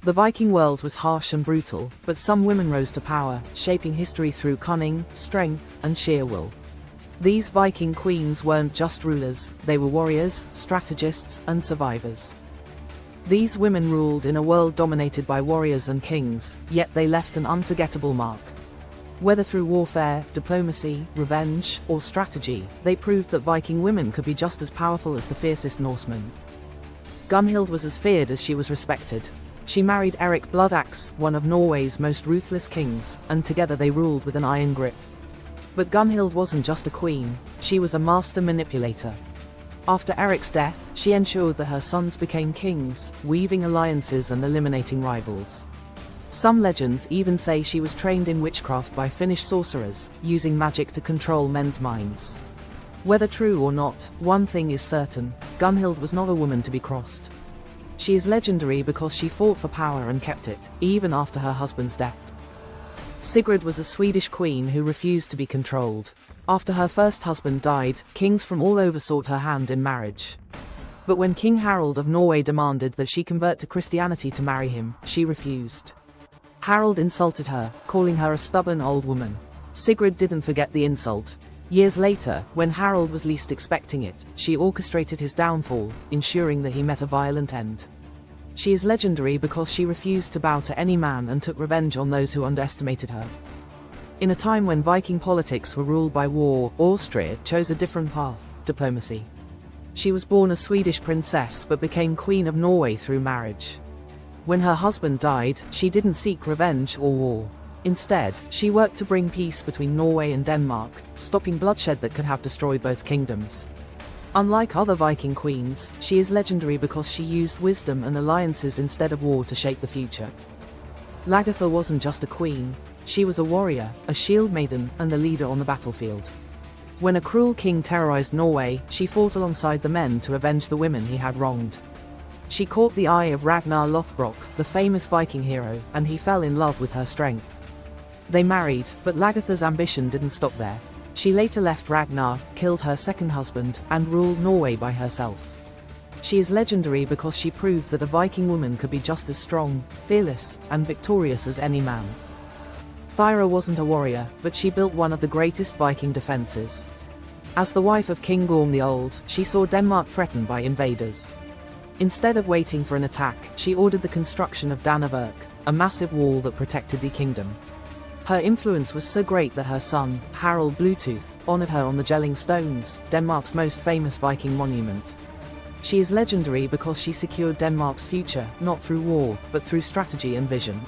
The Viking world was harsh and brutal, but some women rose to power, shaping history through cunning, strength, and sheer will. These Viking queens weren't just rulers, they were warriors, strategists, and survivors. These women ruled in a world dominated by warriors and kings, yet they left an unforgettable mark. Whether through warfare, diplomacy, revenge, or strategy, they proved that Viking women could be just as powerful as the fiercest Norsemen. Gunhild was as feared as she was respected. She married Erik Bloodaxe, one of Norway's most ruthless kings, and together they ruled with an iron grip. But Gunhild wasn't just a queen, she was a master manipulator. After Erik's death, she ensured that her sons became kings, weaving alliances and eliminating rivals. Some legends even say she was trained in witchcraft by Finnish sorcerers, using magic to control men's minds. Whether true or not, one thing is certain, Gunhild was not a woman to be crossed. She is legendary because she fought for power and kept it, even after her husband's death. Sigrid was a Swedish queen who refused to be controlled. After her first husband died, kings from all over sought her hand in marriage. But when King Harald of Norway demanded that she convert to Christianity to marry him, she refused. Harald insulted her, calling her a stubborn old woman. Sigrid didn't forget the insult. Years later, when Harald was least expecting it, she orchestrated his downfall, ensuring that he met a violent end. She is legendary because she refused to bow to any man and took revenge on those who underestimated her. In a time when Viking politics were ruled by war, Austria chose a different path: diplomacy. She was born a Swedish princess but became Queen of Norway through marriage. When her husband died, she didn't seek revenge or war. Instead, she worked to bring peace between Norway and Denmark, stopping bloodshed that could have destroyed both kingdoms. Unlike other Viking queens, she is legendary because she used wisdom and alliances instead of war to shape the future. Lagertha wasn't just a queen, she was a warrior, a shield maiden, and a leader on the battlefield. When a cruel king terrorized Norway, she fought alongside the men to avenge the women he had wronged. She caught the eye of Ragnar Lothbrok, the famous Viking hero, and he fell in love with her strength. They married, but Lagertha's ambition didn't stop there. She later left Ragnar, killed her second husband, and ruled Norway by herself. She is legendary because she proved that a Viking woman could be just as strong, fearless, and victorious as any man. Thyra wasn't a warrior, but she built one of the greatest Viking defenses. As the wife of King Gorm the Old, she saw Denmark threatened by invaders. Instead of waiting for an attack, she ordered the construction of Danevirke, a massive wall that protected the kingdom. Her influence was so great that her son, Harald Bluetooth, honored her on the Jelling Stones, Denmark's most famous Viking monument. She is legendary because she secured Denmark's future, not through war, but through strategy and vision.